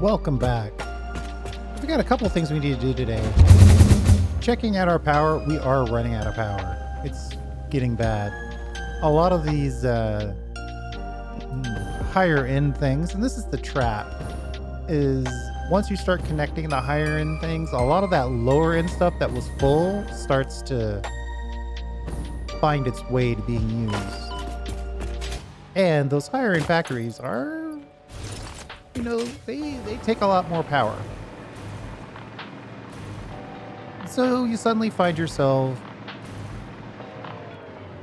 Welcome back. We got a couple things we need to do today. Checking out our power. We are running out of power. It's getting bad. A lot of these higher end things, and this is the trap, is once you start connecting the higher end things, a lot of that lower end stuff that was full starts to find its way to being used. And those higher end factories are, you know, they take a lot more power. So you suddenly find yourself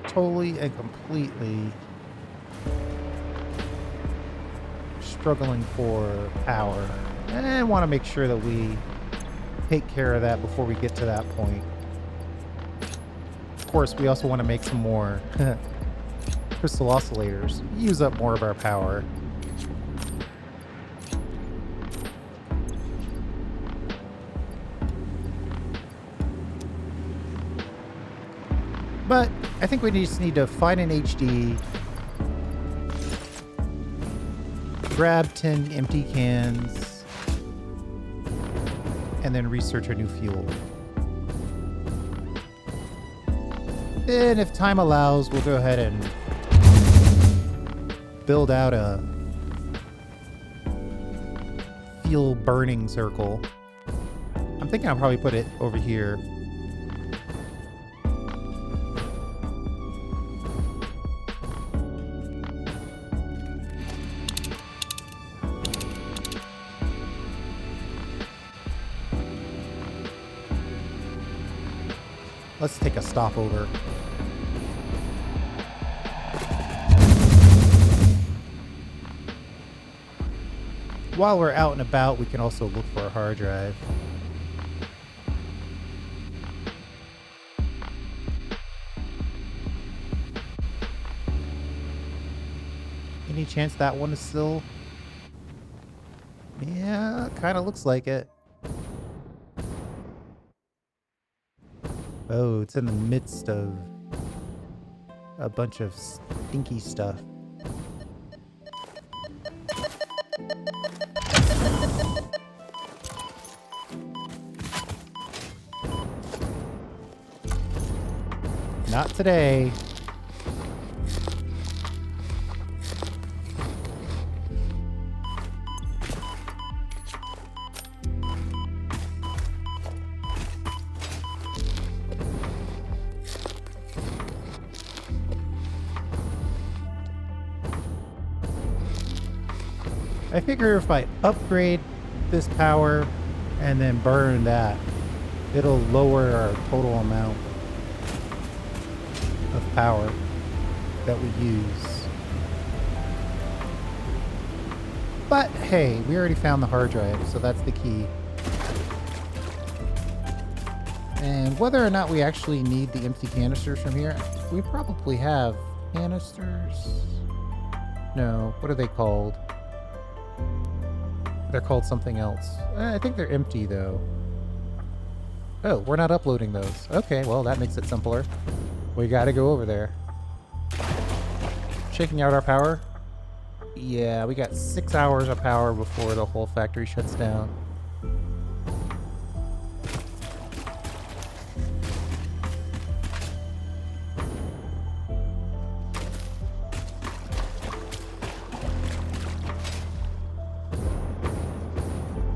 totally and completely struggling for power, and want to make sure that we take care of that before we get to that point. Of course, we also want to make some more crystal oscillators, use up more of our power. But I think we just need to find an HD, grab 10 empty cans, and then research a new fuel. And if time allows, we'll go ahead and build out a fuel burning circle. I'm thinking I'll probably put it over here. Let's take a stopover. While we're out and about, we can also look for a hard drive. Any chance that one is still? Yeah, kind of looks like it. Oh, it's in the midst of a bunch of stinky stuff. Not today. I figure if I upgrade this power and then burn that, it'll lower our total amount of power that we use. But hey, we already found the hard drive, so that's the key. And whether or not we actually need the empty canisters from here, we probably have canisters. No, what are they called? They're called something else. I think they're empty though. Oh, we're not uploading those. Okay, well that makes it simpler. We gotta go over there. Checking out our power. Yeah, we got 6 hours of power before the whole factory shuts down.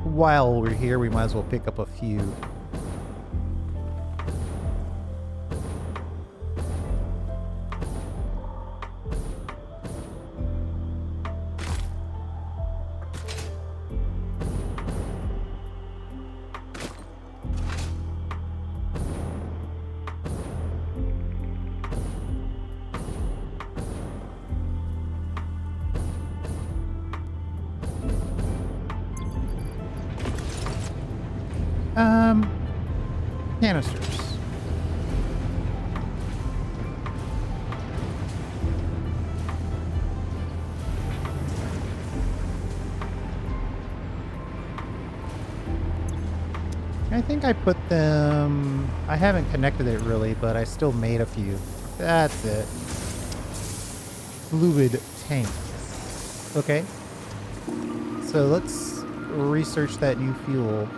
While we're here, we might as well pick up a few. Canisters. I think I put them... I haven't connected it really, but I still made a few. That's it. Fluid tanks. Okay. So let's research that new fuel.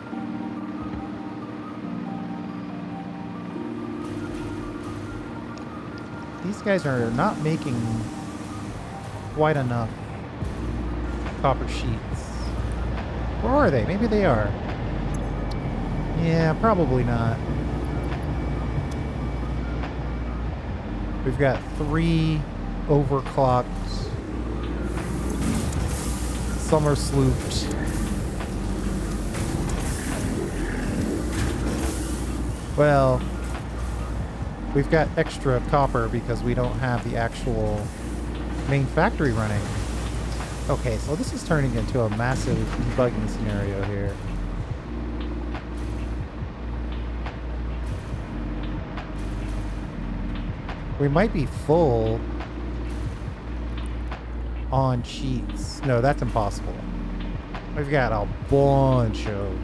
These guys are not making quite enough copper sheets. Or are they? Maybe they are. Yeah, probably not. We've got 3 overclocked. Some are slooped. Well, we've got extra copper because we don't have the actual main factory running. Okay, so this is turning into a massive debugging scenario here. We might be full on sheets. No, that's impossible. We've got a bunch of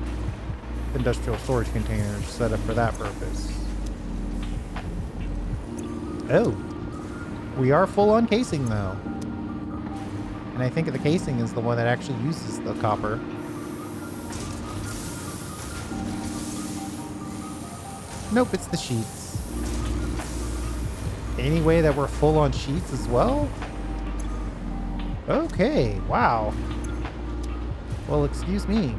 industrial storage containers set up for that purpose. Oh, we are full on casing though. And I think the casing is the one that actually uses the copper. Nope, it's the sheets. Any way that we're full on sheets as well? Okay, wow. Well, excuse me.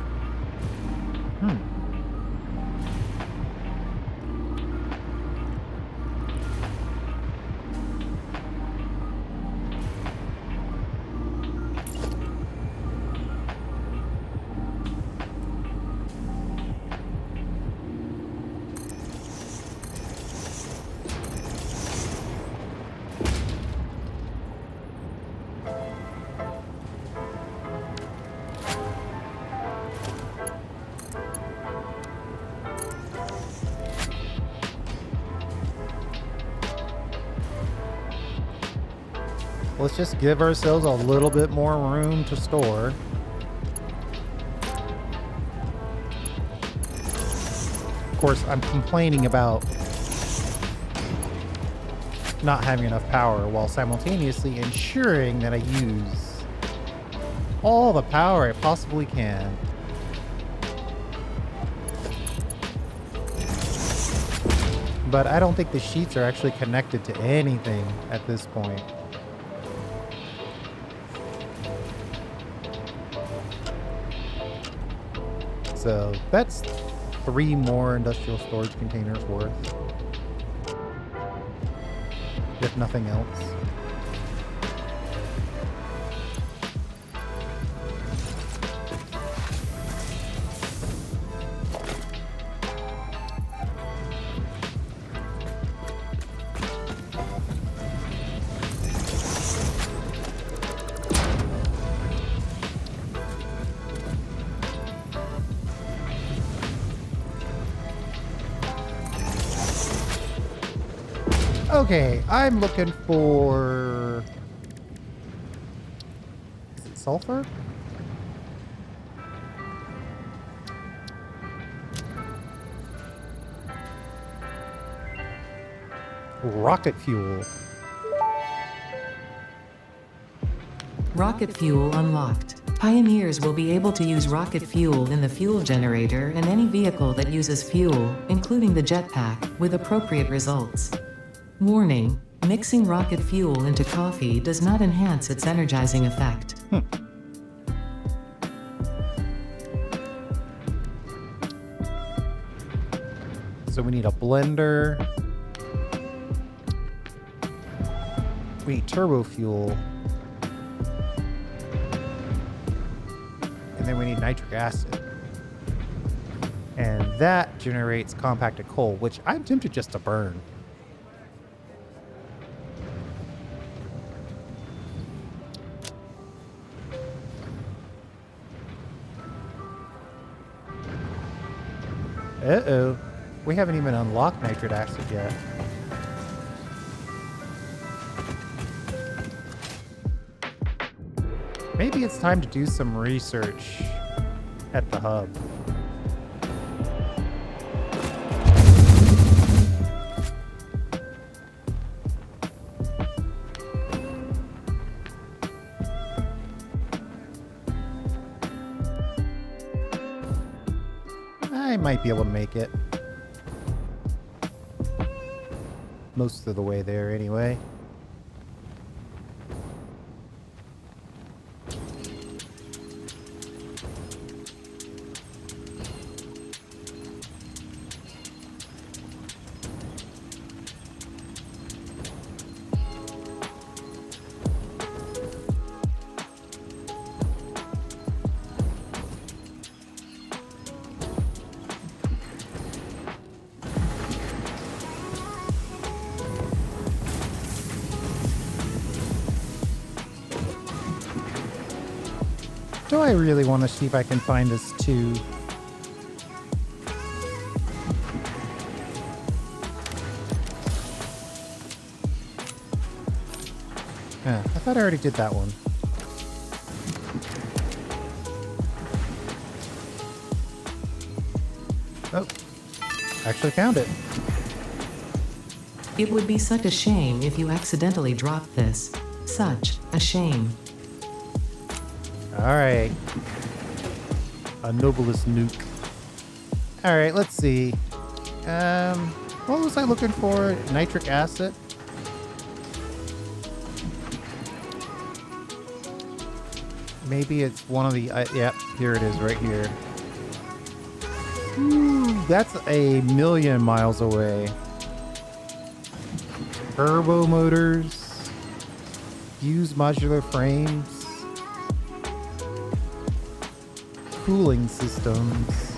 Let's just give ourselves a little bit more room to store. Of course, I'm complaining about not having enough power while simultaneously ensuring that I use all the power I possibly can. But I don't think the sheets are actually connected to anything at this point. So that's 3 more industrial storage containers worth, if nothing else. Okay, I'm looking for... Is it sulfur? Rocket fuel. Rocket fuel unlocked. Pioneers will be able to use rocket fuel in the fuel generator and any vehicle that uses fuel, including the jetpack, with appropriate results. Warning: mixing rocket fuel into coffee does not enhance its energizing effect. So we need a blender. We need turbo fuel. And then we need nitric acid. And that generates compacted coal, which I'm tempted just to burn. Uh-oh. We haven't even unlocked nitric acid yet. Maybe it's time to do some research at the hub. I might be able to make it. Most of the way there, anyway. Do I really want to see if I can find this too? Yeah, I thought I already did that one. Oh, actually found it. It would be such a shame if you accidentally dropped this. Such a shame. Alright. A noblest nuke. Alright, let's see. What was I looking for? Nitric acid? Maybe it's one of the... yep, here it is right here. Ooh, that's a million miles away. Turbo motors. Fuse modular frames. Cooling systems.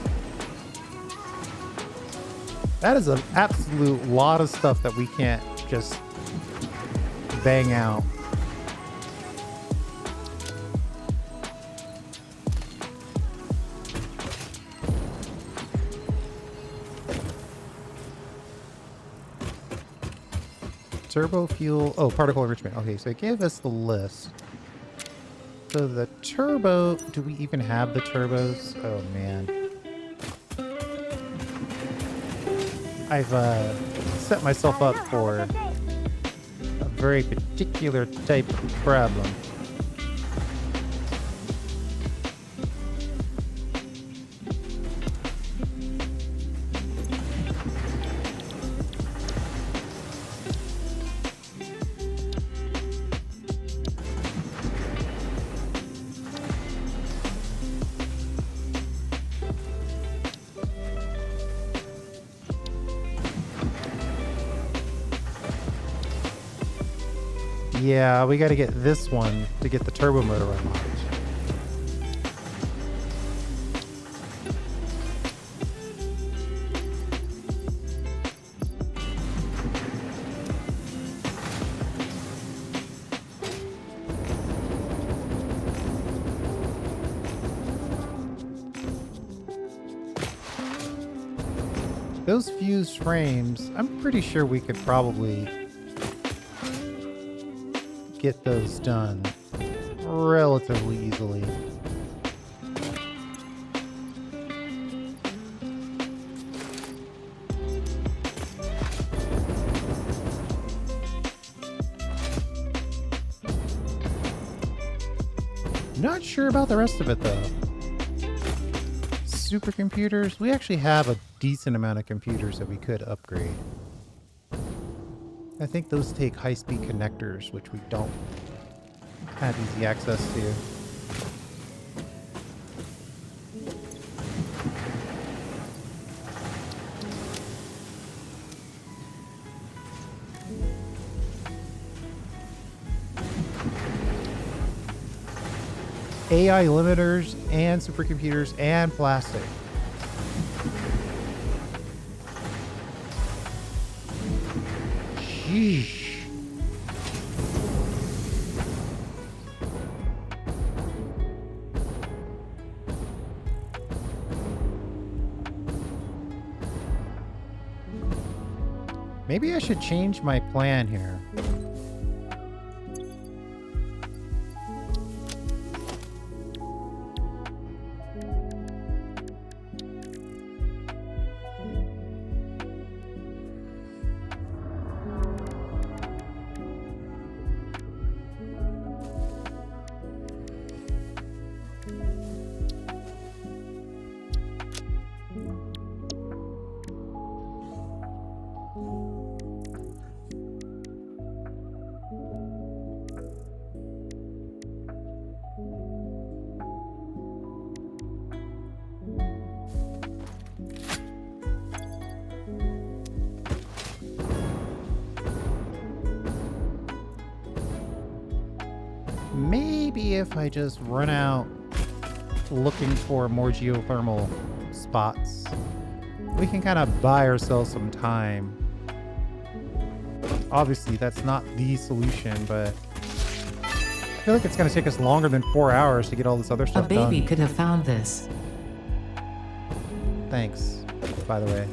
That is an absolute lot of stuff that we can't just bang out. Turbo fuel. Oh, particle enrichment. Okay, so it gave us the list. So the turbo, do we even have the turbos? Oh man. I've set myself up for a very particular type of problem. Yeah, we got to get this one to get the turbo motor unlocked. Those fused frames, I'm pretty sure we could probably get those done relatively easily. Not sure about the rest of it though. Supercomputers, we actually have a decent amount of computers that we could upgrade. I think those take high-speed connectors, which we don't have easy access to. AI limiters and supercomputers and plastic. Sheesh. Maybe I should change my plan here. maybe if I just run out looking for more geothermal spots, we can kind of buy ourselves some time. Obviously, that's not the solution, but I feel like it's going to take us longer than 4 hours to get all this other A stuff baby done. could have found this. Thanks, by the way.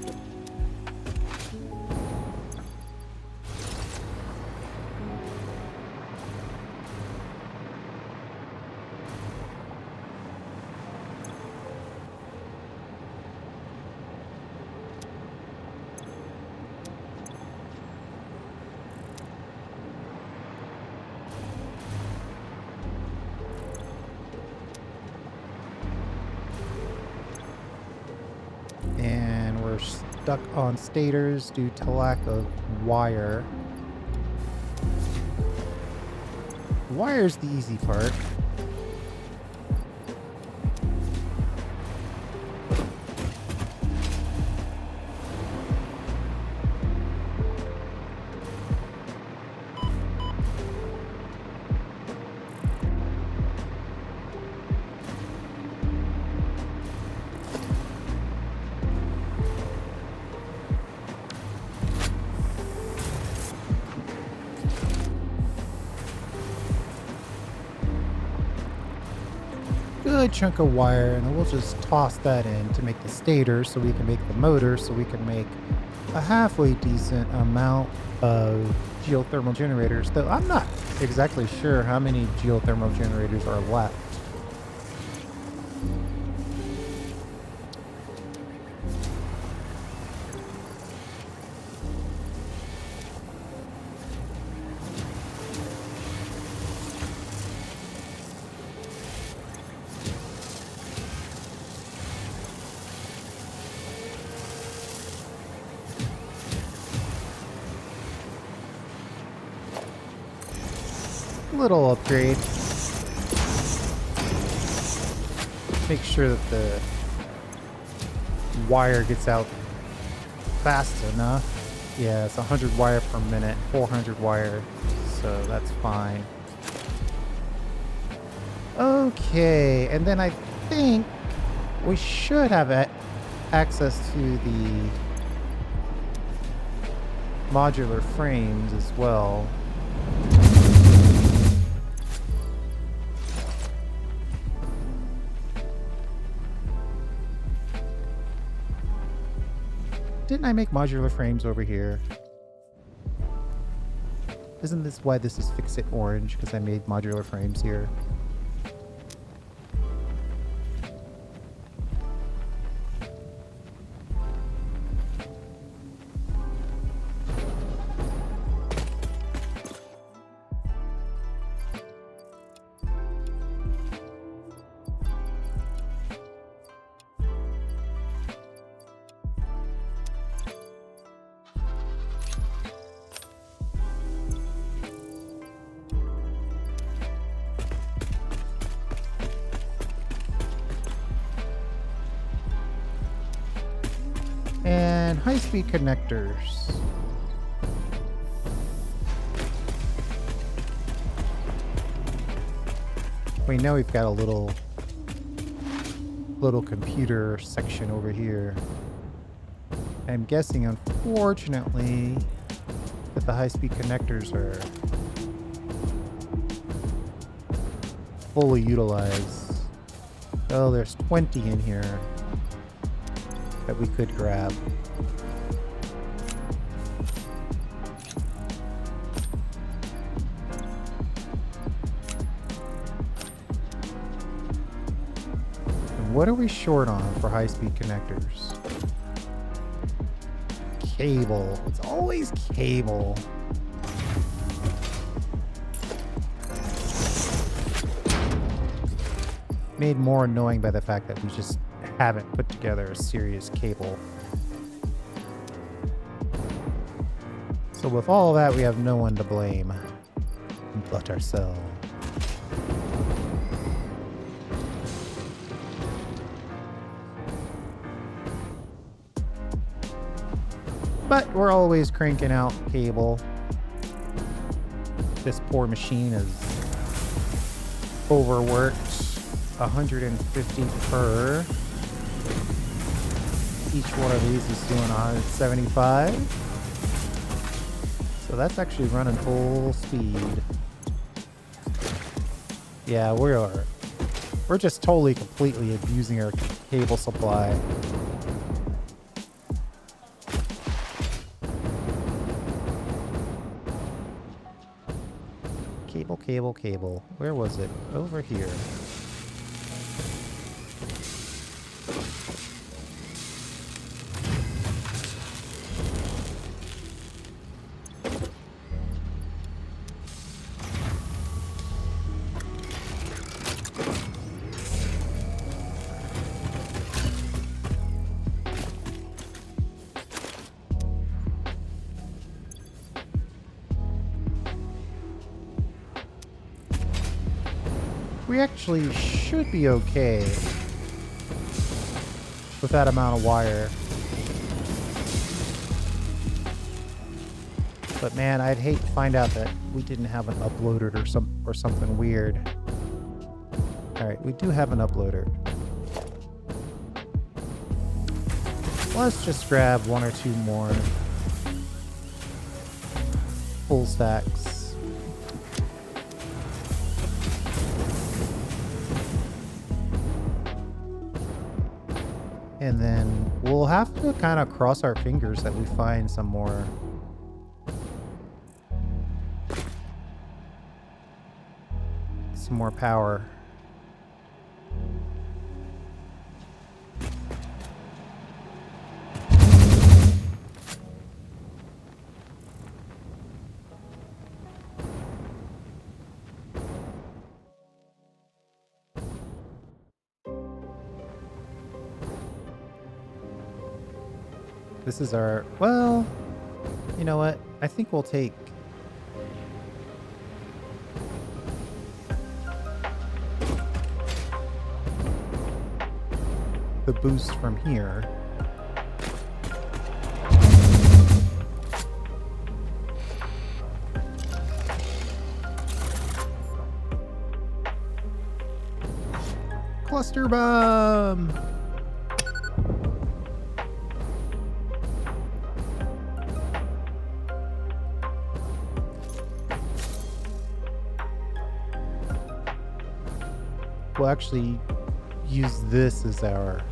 And we're stuck on stators due to lack of wire. Wire's the easy part. Good chunk of wire, and then we'll just toss that in to make the stator so we can make the motor, so we can make a halfway decent amount of geothermal generators, though I'm not exactly sure how many geothermal generators are left. Little upgrade. Make sure that the wire gets out fast enough. Yeah, it's 100 wire per minute, 400 wire, so that's fine. Okay, and then I think we should have access to the modular frames as well. Didn't I make modular frames over here? Isn't this why this is Fix It Orange? Because I made modular frames here. And high-speed connectors. We know we've got a little computer section over here. I'm guessing, unfortunately, that the high-speed connectors are fully utilized. Oh, there's 20 in here that we could grab. And what are we short on for high-speed connectors? Cable. It's always cable. Made more annoying by the fact that we just haven't put together a serious cable. So with all that, we have no one to blame but ourselves. But we're always cranking out cable. This poor machine is overworked. 150 per. Each one of these is doing 175. So that's actually running full speed. Yeah, we're just totally, completely abusing our cable supply. Cable, cable, cable. Where was it? Over here. We actually should be okay with that amount of wire. But man, I'd hate to find out that we didn't have an uploader or something weird. Alright, we do have an uploader. Let's just grab one or two more full stacks. And then we'll have to kind of cross our fingers that we find some more power. This is our, well, you know what? I think we'll take the boost from here. Cluster bomb! We'll actually use this as our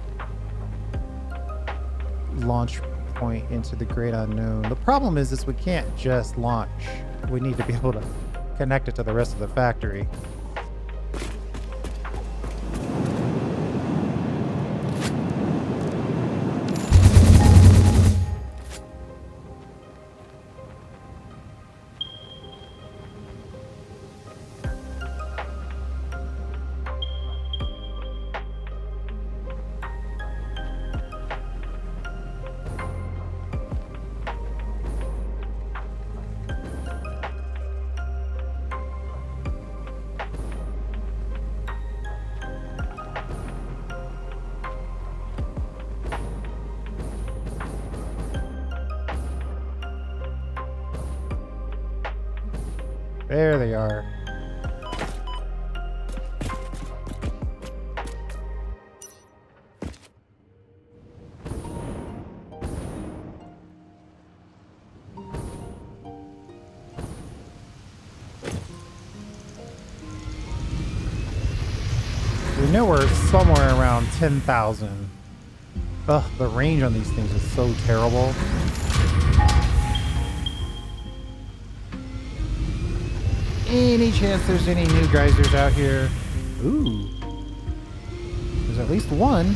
launch point into the great unknown. The problem is we can't just launch. We need to be able to connect it to the rest of the factory. There they are. We know we're somewhere around 10,000. Ugh, the range on these things is so terrible. Any chance there's any new geysers out here? Ooh. There's at least one.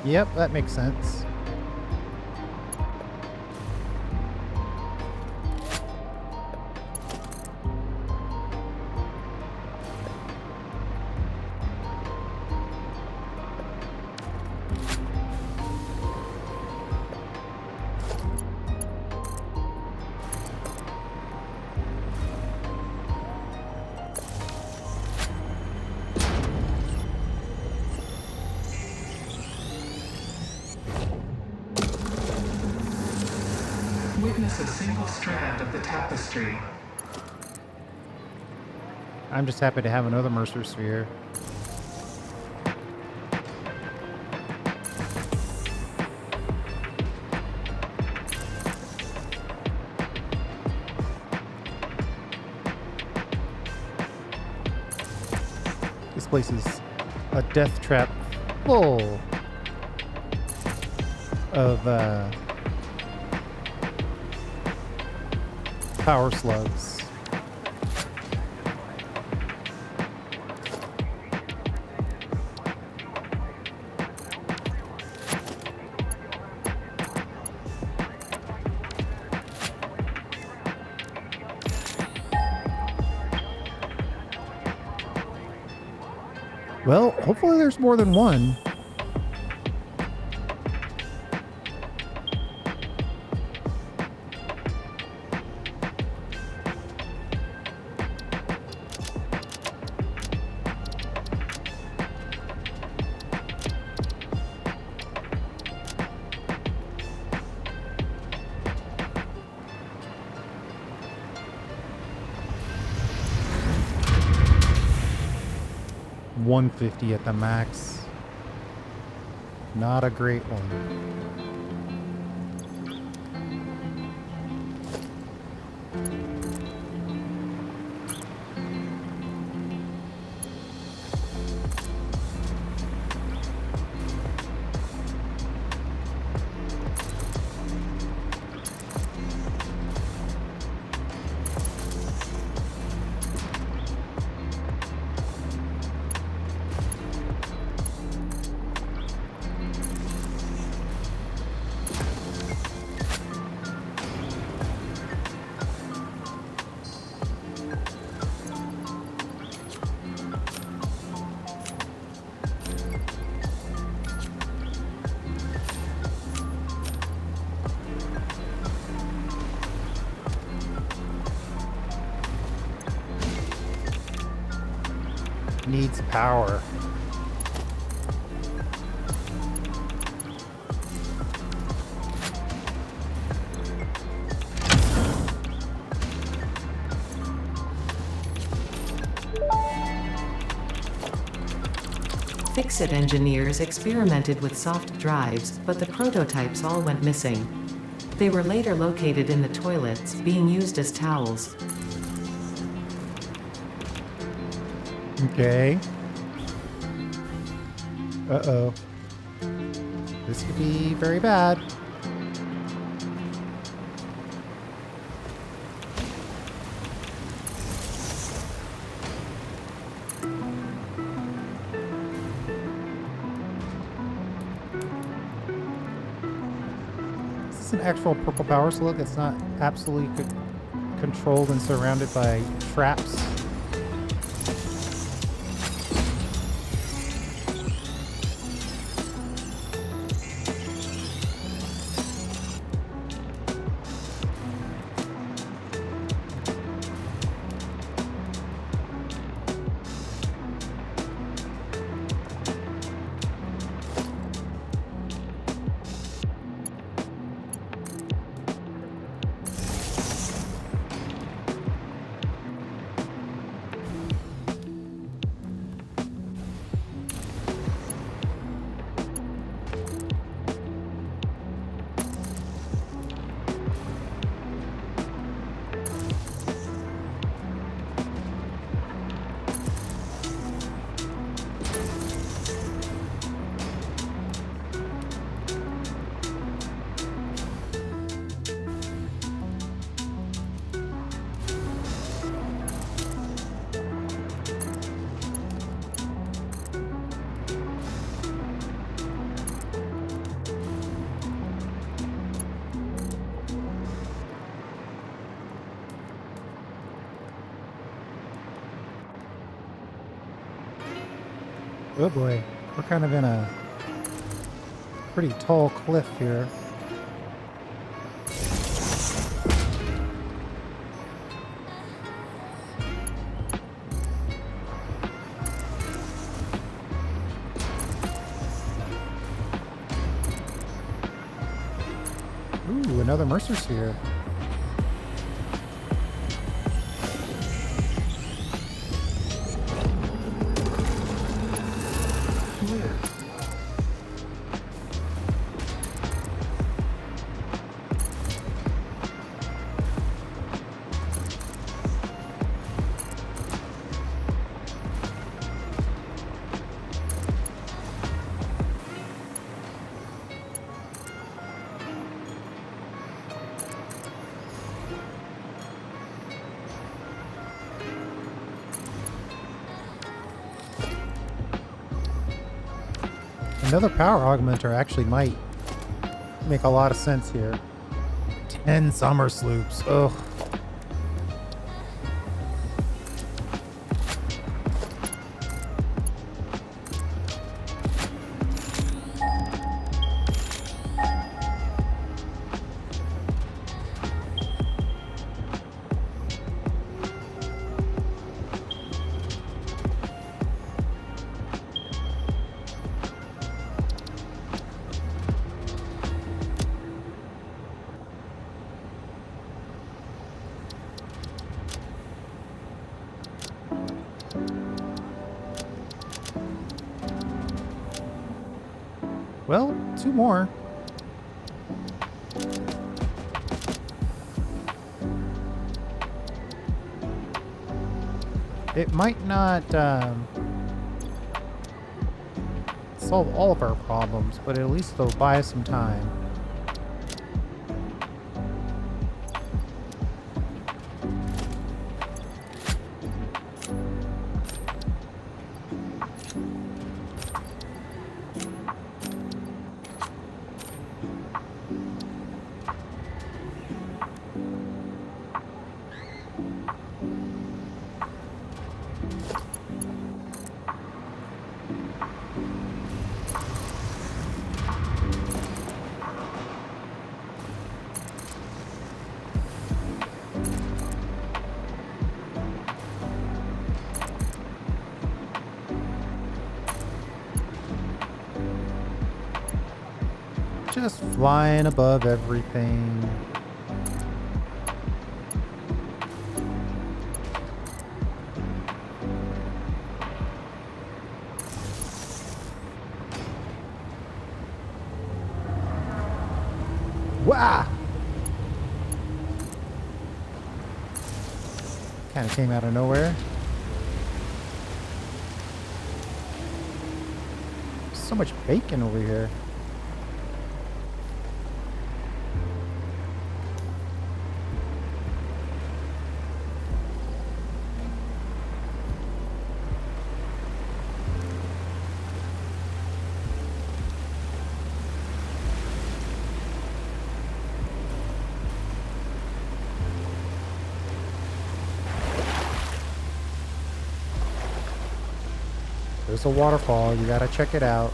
Yep, that makes sense. miss a single strand of the tapestry. I'm just happy to have another Mercer sphere. This place is a death trap full of power slugs. Well, hopefully there's more than one. $150 at the max. Not a great one. Needs power. Fix-It engineers experimented with soft drives, but the prototypes all went missing. They were later located in the toilets, being used as towels. Okay. Uh-oh. This could be very bad. Is this an actual purple power slug that's not absolutely controlled and surrounded by traps? Oh boy, we're kind of in a pretty tall cliff here. Ooh, another Mercer sphere. Another power augmenter actually might make a lot of sense here. 10 summer sloops. Ugh. Well, 2 more. It might not solve all of our problems, but at least it'll buy us some time. Just flying above everything. Wah! Kind of came out of nowhere. So much bacon over here. There's a waterfall. You gotta check it out.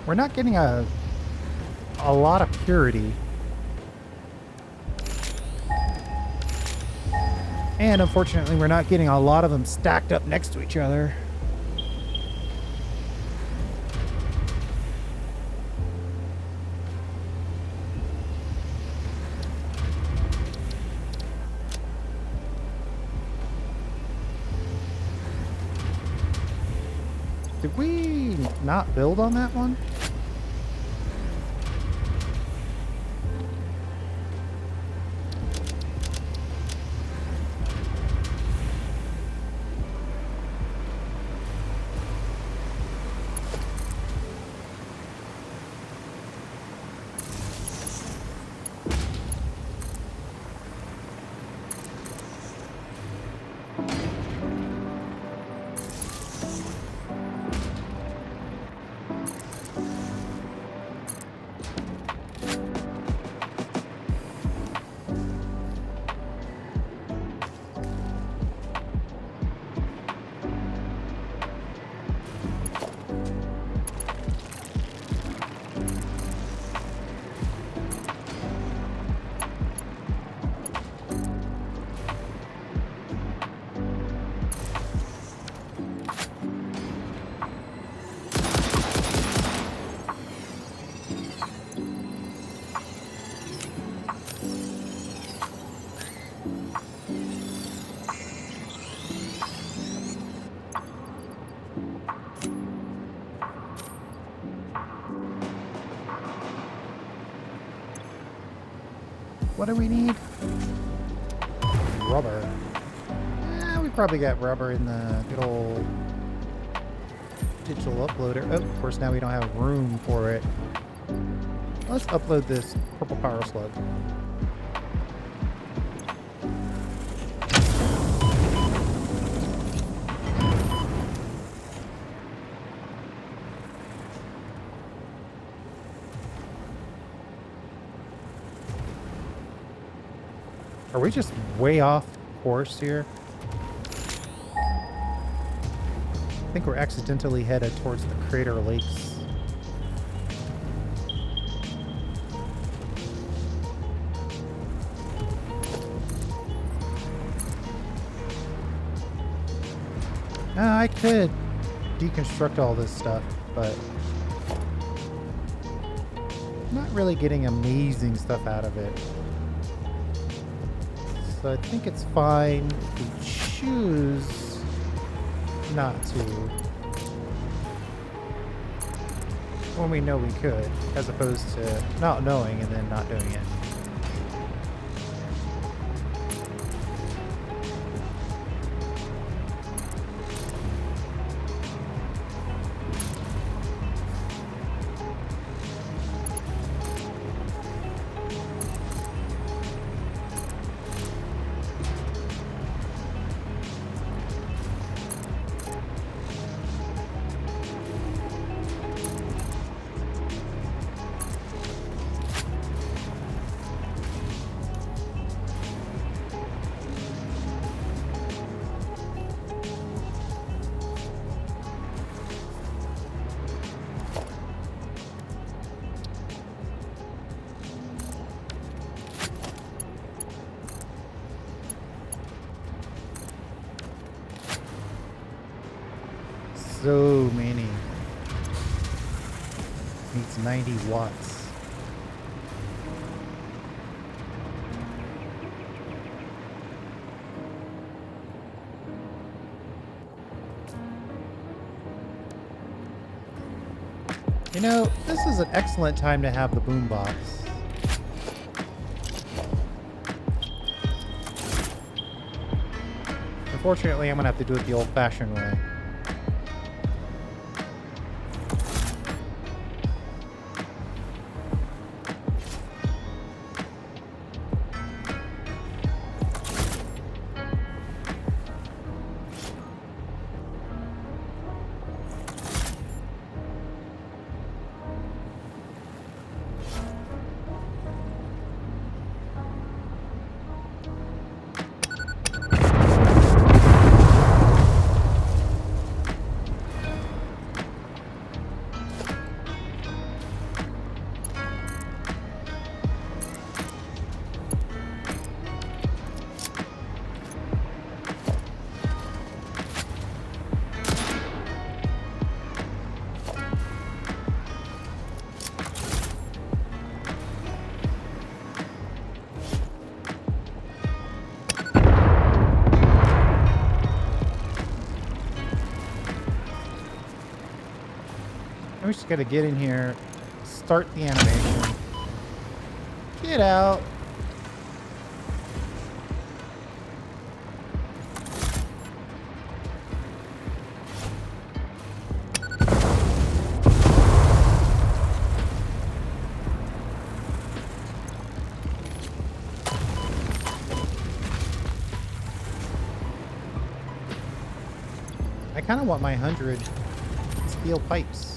We're not getting a lot of purity. And unfortunately, we're not getting a lot of them stacked up next to each other. Did we not build on that one? What do we need? Rubber. probably got rubber in the good old digital uploader. Oh, of course, now we don't have room for it. Let's upload this purple power slug. Are we just way off course here? I think we're accidentally headed towards the Crater Lakes. I could deconstruct all this stuff, but I'm not really getting amazing stuff out of it. So I think it's fine if we choose not to. When we know we could, as opposed to not knowing and then not doing it. So many. Needs 90 watts. You know, this is an excellent time to have the boombox. Unfortunately, I'm gonna have to do it the old-fashioned way. We just gotta get in here, start the animation, get out. I kind of want my 100 steel pipes.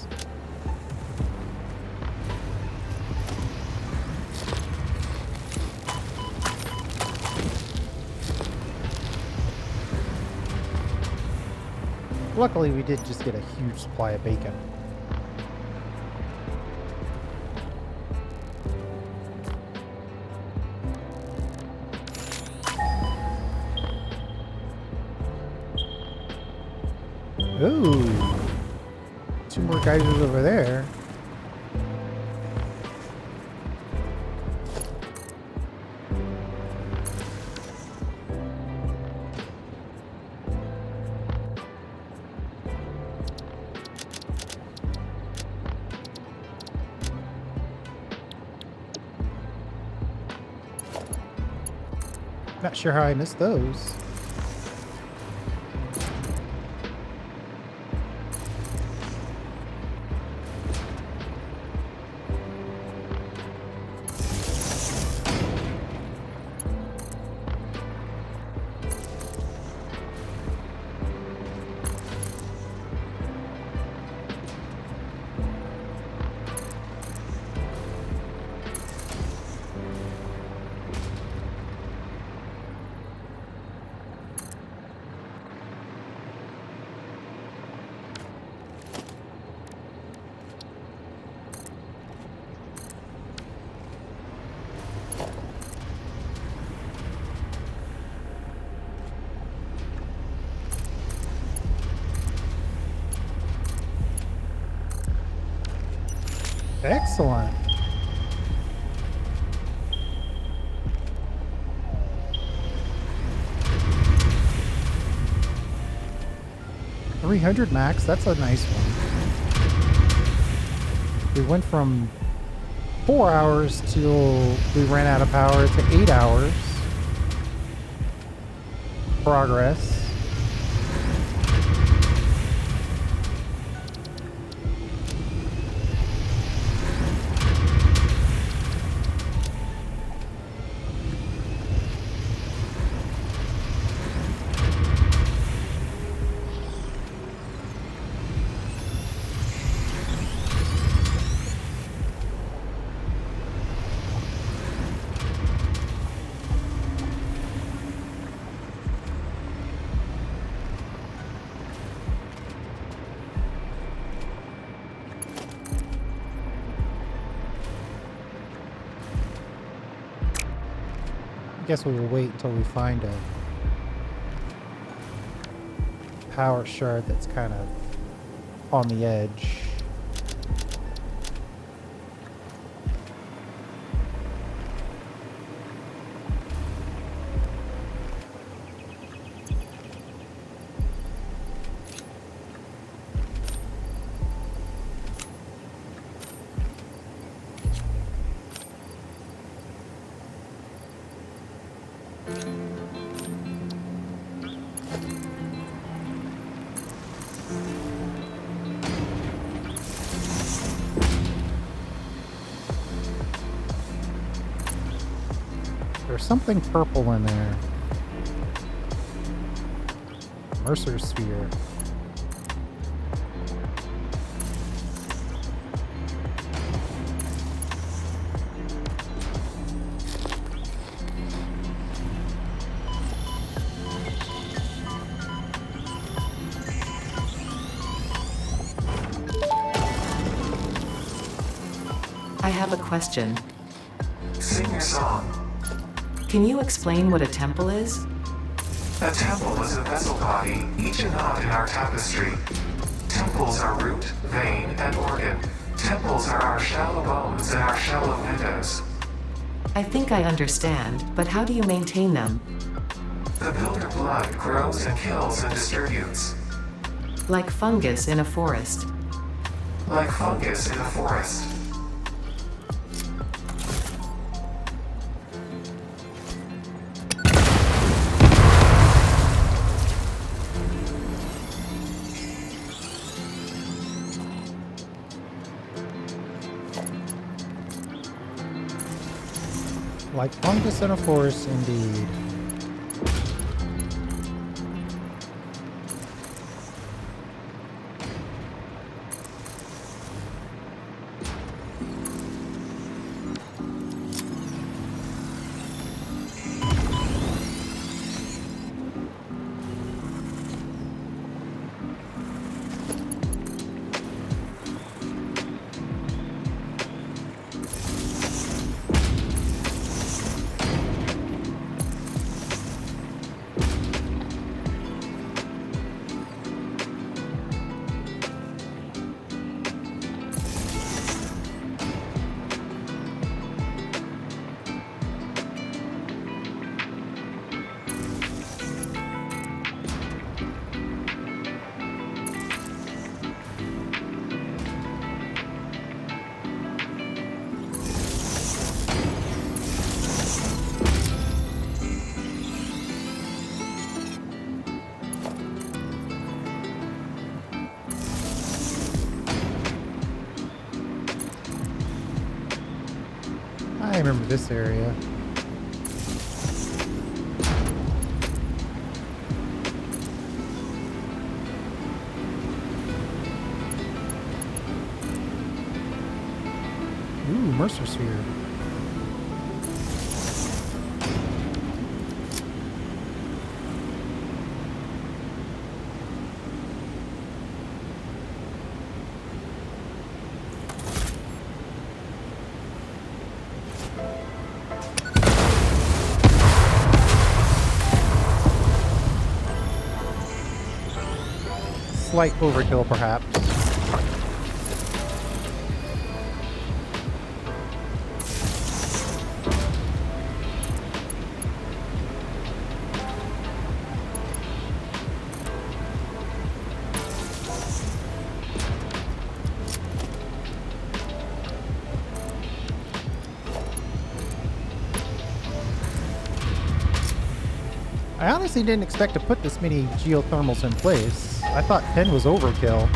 Luckily, we did just get a huge supply of bacon. Ooh, 2 more geysers over there. Not sure how I missed those. Excellent. $300 max, that's a nice one. We went from 4 hours till we ran out of power to 8 hours. Progress. I guess we will wait until we find a power shard that's kind of on the edge. There's something purple in there. Mercer sphere. I have a question. Sing your song. Can you explain what a temple is? A temple is a vessel body, each a knot in our tapestry. Temples are root, vein, and organ. Temples are our shallow bones and our shallow windows. I think I understand, but how do you maintain them? The builder blood grows and kills and distributes. Like fungus in a forest. Like fungus in a forest. Like fungus in a forest, indeed. I remember this area. Ooh, Mercer sphere. Slight overkill, perhaps. I honestly didn't expect to put this many geothermals in place. I thought 10 was overkill.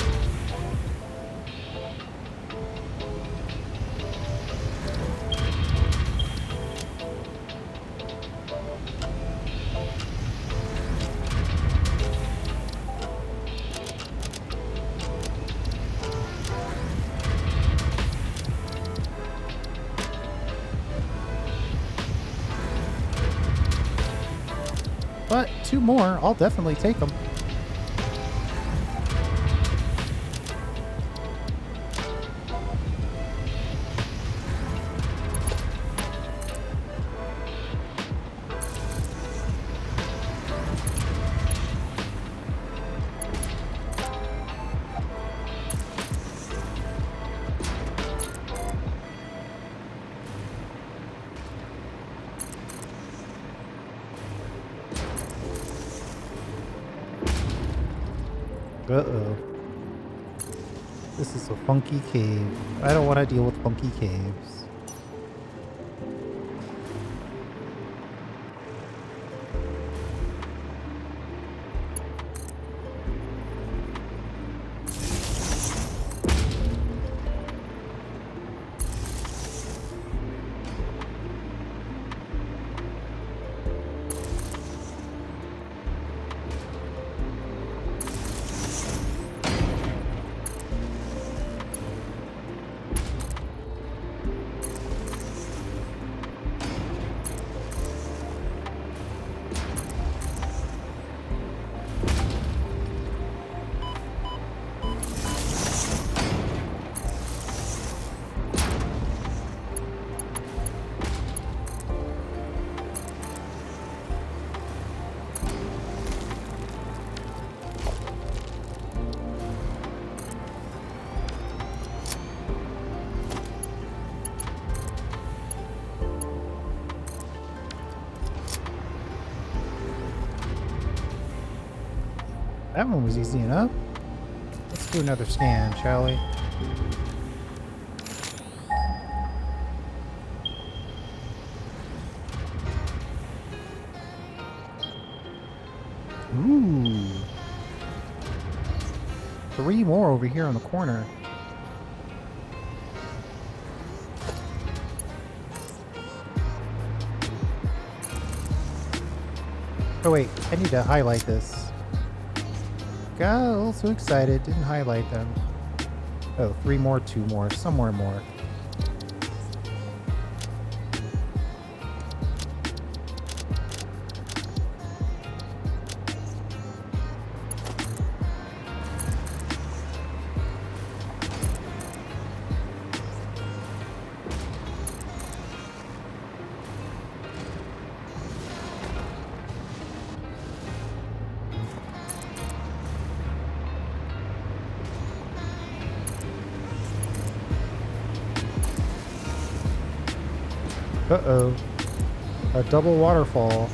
But 2 more, I'll definitely take them. Uh-oh. This is a funky cave. I don't want to deal with funky caves. That one was easy enough. Let's do another scan, shall we? Ooh. 3 more over here on the corner. Oh wait, I need to highlight this. Got a little too excited, didn't highlight them. Oh, 3 more, 2 more, somewhere more. Uh-oh. A double waterfall.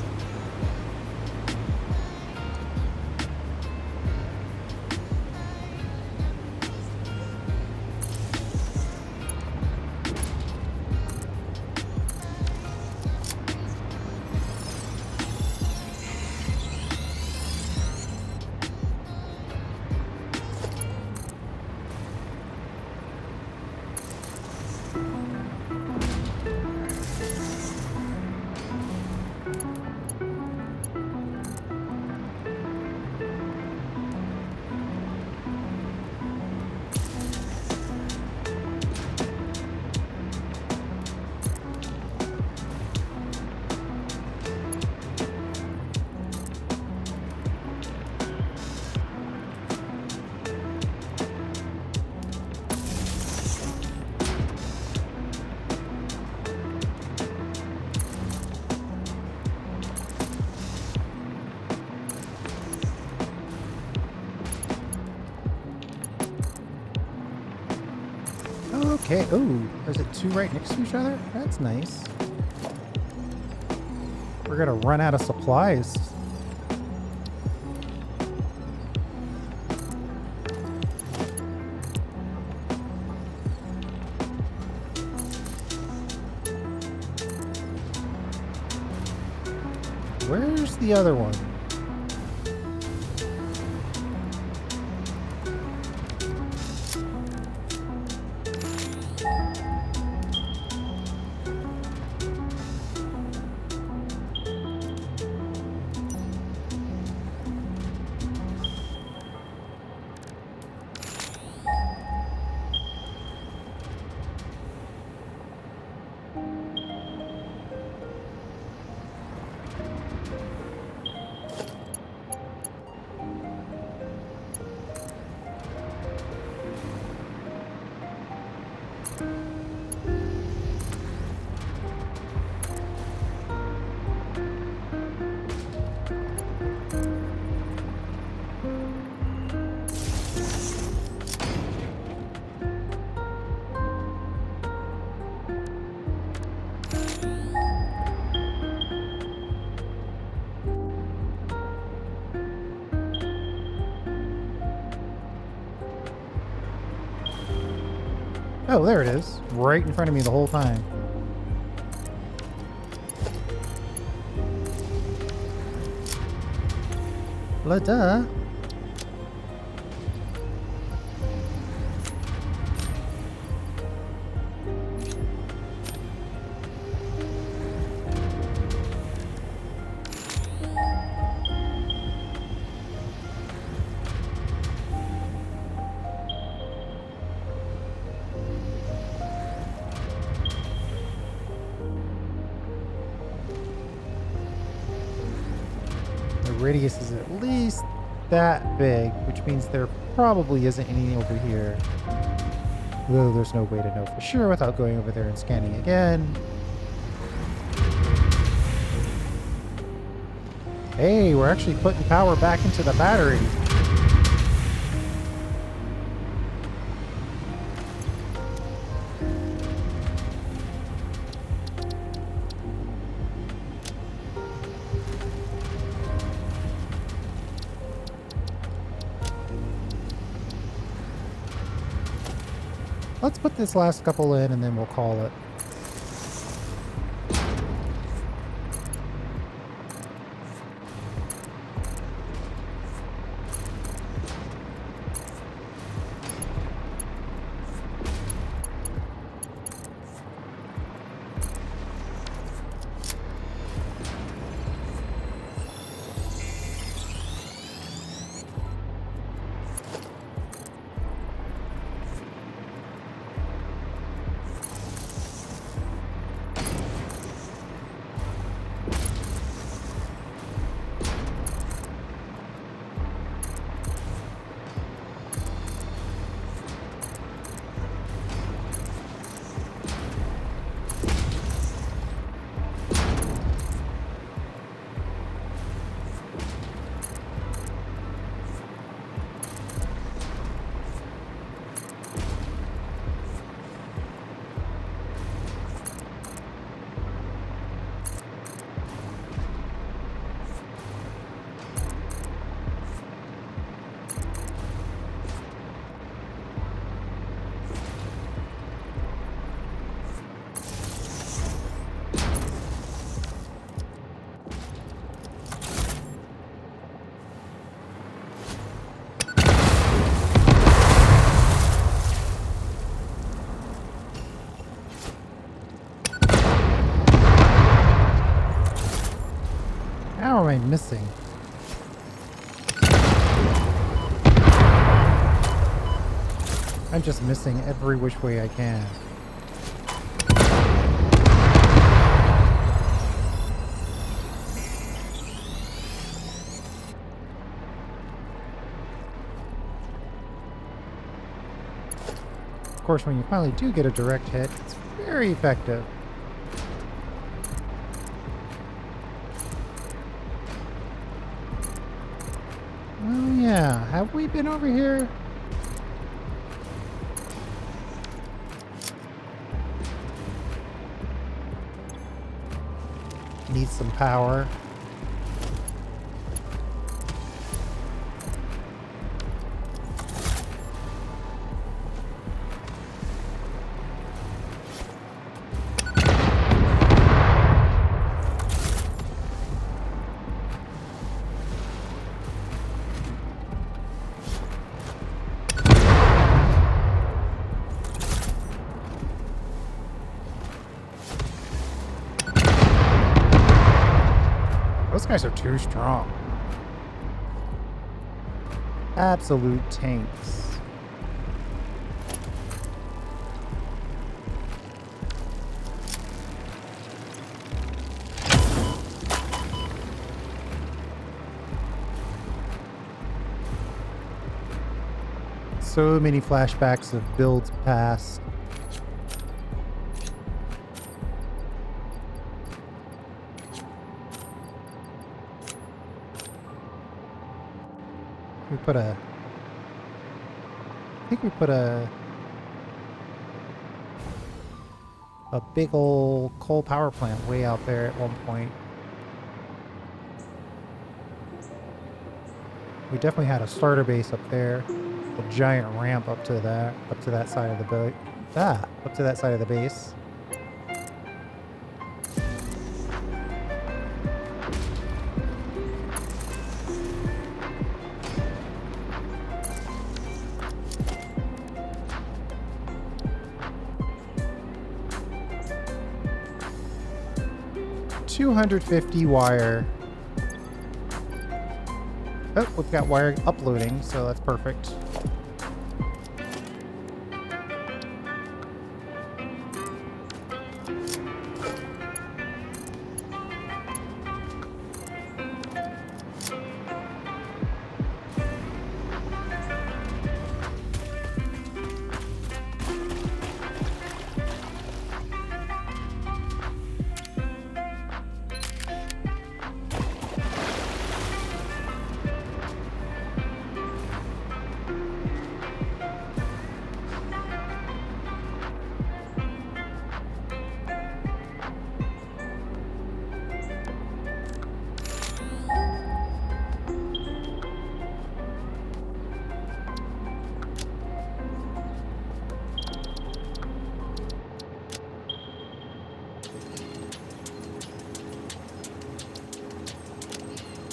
Okay. Oh, is it 2 right next to each other? That's nice. We're gonna run out of supplies. where's the other one? Oh, there it is. Right in front of me the whole time. Duh. The radius is at least that big, which means there probably isn't any over here. Though there's no way to know for sure without going over there and scanning again. Hey, we're actually putting power back into the battery. Let's put this last couple in and then we'll call it. How am I missing? I'm just missing every which way I can. Of course, when you finally do get a direct hit, it's very effective. Oh yeah, have we been over here? Need some power. Those guys are too strong. Absolute tanks. So many flashbacks of builds past. We put a... I think we put a big old coal power plant way out there at one point. We definitely had a starter base up there. A giant ramp up to that side of the boat. Up to that side of the base. $250 wire. Oh, we've got wire uploading, so that's perfect.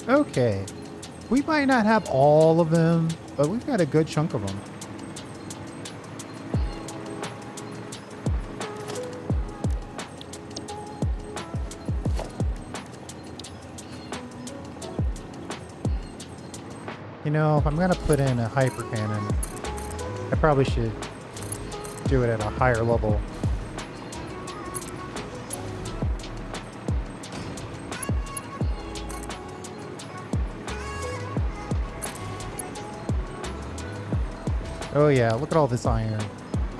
Okay. We might not have all of them, but we've got a good chunk of them. You know, if I'm going to put in a hyper cannon, I probably should do it at a higher level. Oh yeah, look at all this iron.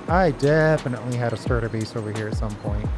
I definitely had a starter base over here at some point.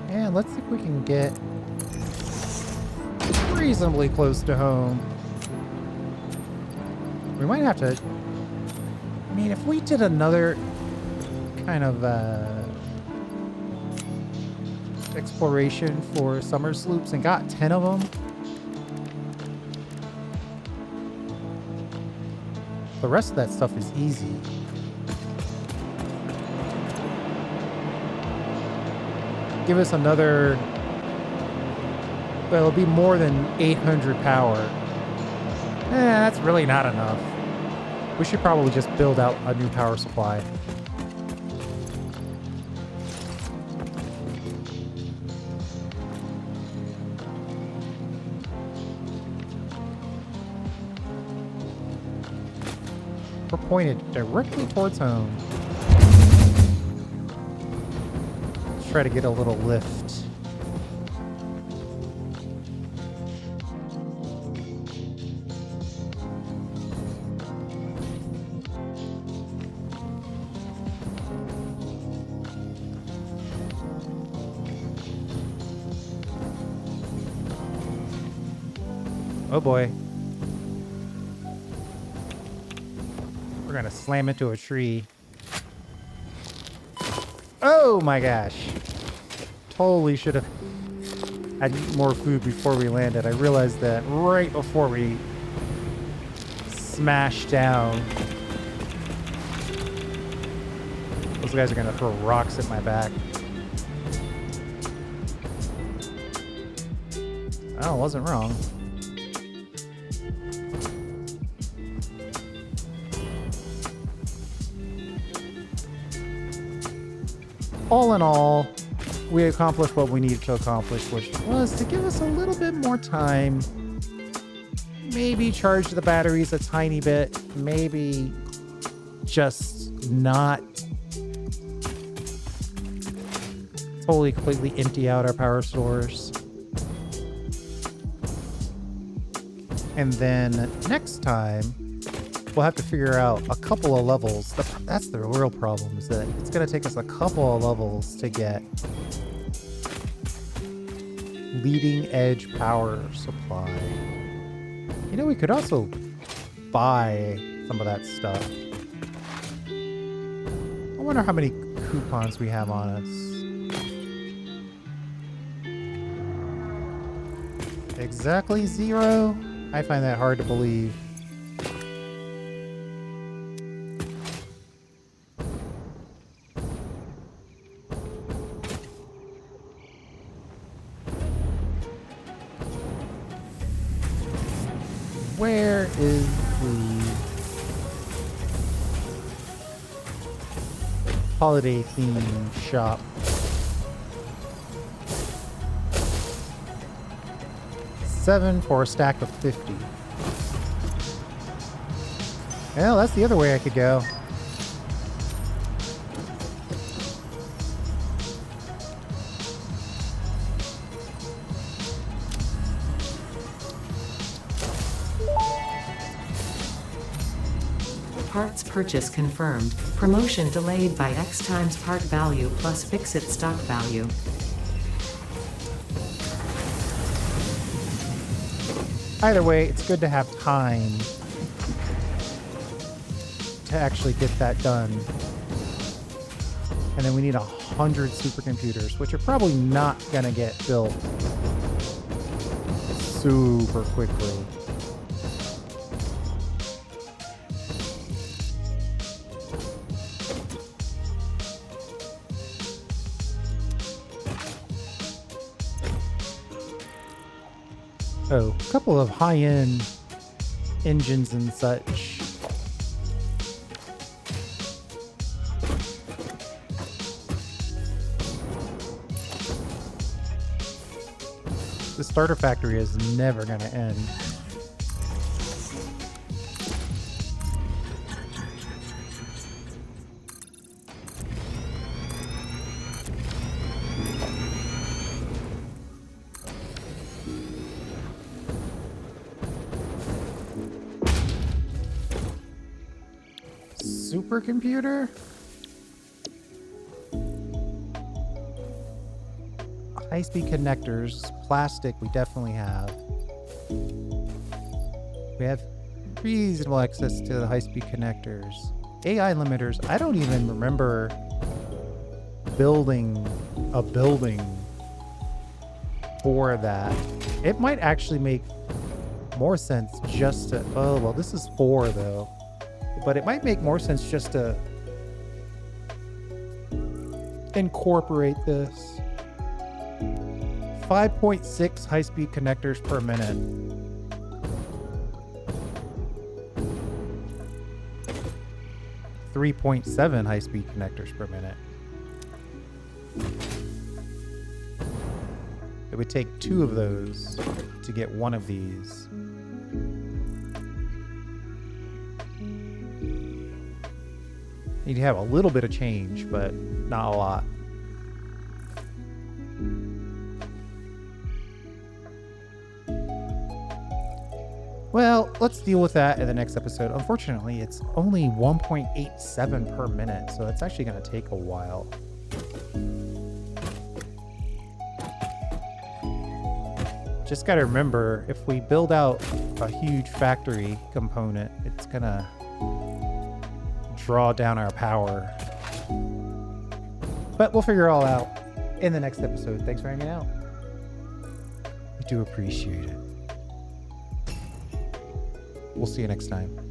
And let's see if we can get reasonably close to home. We might have to... I mean, if we did another kind of exploration for summer sloops and got 10 of them, the rest of that stuff is easy. Give us another... Well, it'll be more than 800 power. That's really not enough. We should probably just build out a new power supply. We're pointed directly towards home. Let's try to get a little lift. Oh boy. We're gonna slam into a tree. Oh my gosh. Totally should have had eaten more food before we landed. I realized that right before we smashed down. Those guys are gonna throw rocks at my back. Oh, I wasn't wrong. All in all, we accomplished what we needed to accomplish, which was to give us a little bit more time. Maybe charge the batteries a tiny bit. Maybe just not totally, completely empty out our power stores. And then next time, we'll have to figure out a couple of levels. That's the real problem, is that it's going to take us a couple of levels to get leading edge power supply. You know, we could also buy some of that stuff. I wonder how many coupons we have on us. Exactly 0? I find that hard to believe. Where is the holiday themed shop? $7 for a stack of 50. Well, that's the other way I could go. Parts purchase confirmed. Promotion delayed by X times part value plus fix it stock value. Either way, it's good to have time to actually get that done. And then we need 100 supercomputers, which are probably not gonna get built super quickly. Oh, a couple of high-end engines and such. The starter factory is never going to end. Supercomputer? High-speed connectors. Plastic we definitely have. We have reasonable access to the high-speed connectors. AI limiters. I don't even remember building a building for that. It might actually make more sense just to... Oh, well, this is 4, though. But it might make more sense just to incorporate this. 5.6 high-speed connectors per minute. .7 high-speed connectors per minute. It would take 2 of those to get 1 of these. You'd have a little bit of change, but not a lot. Well, let's deal with that in the next episode. Unfortunately, it's only 1.87 per minute, so it's actually going to take a while. Just got to remember, if we build out a huge factory component, it's going to draw down our power. But we'll figure it all out in the next episode. Thanks for hanging out. We do appreciate it. We'll see you next time.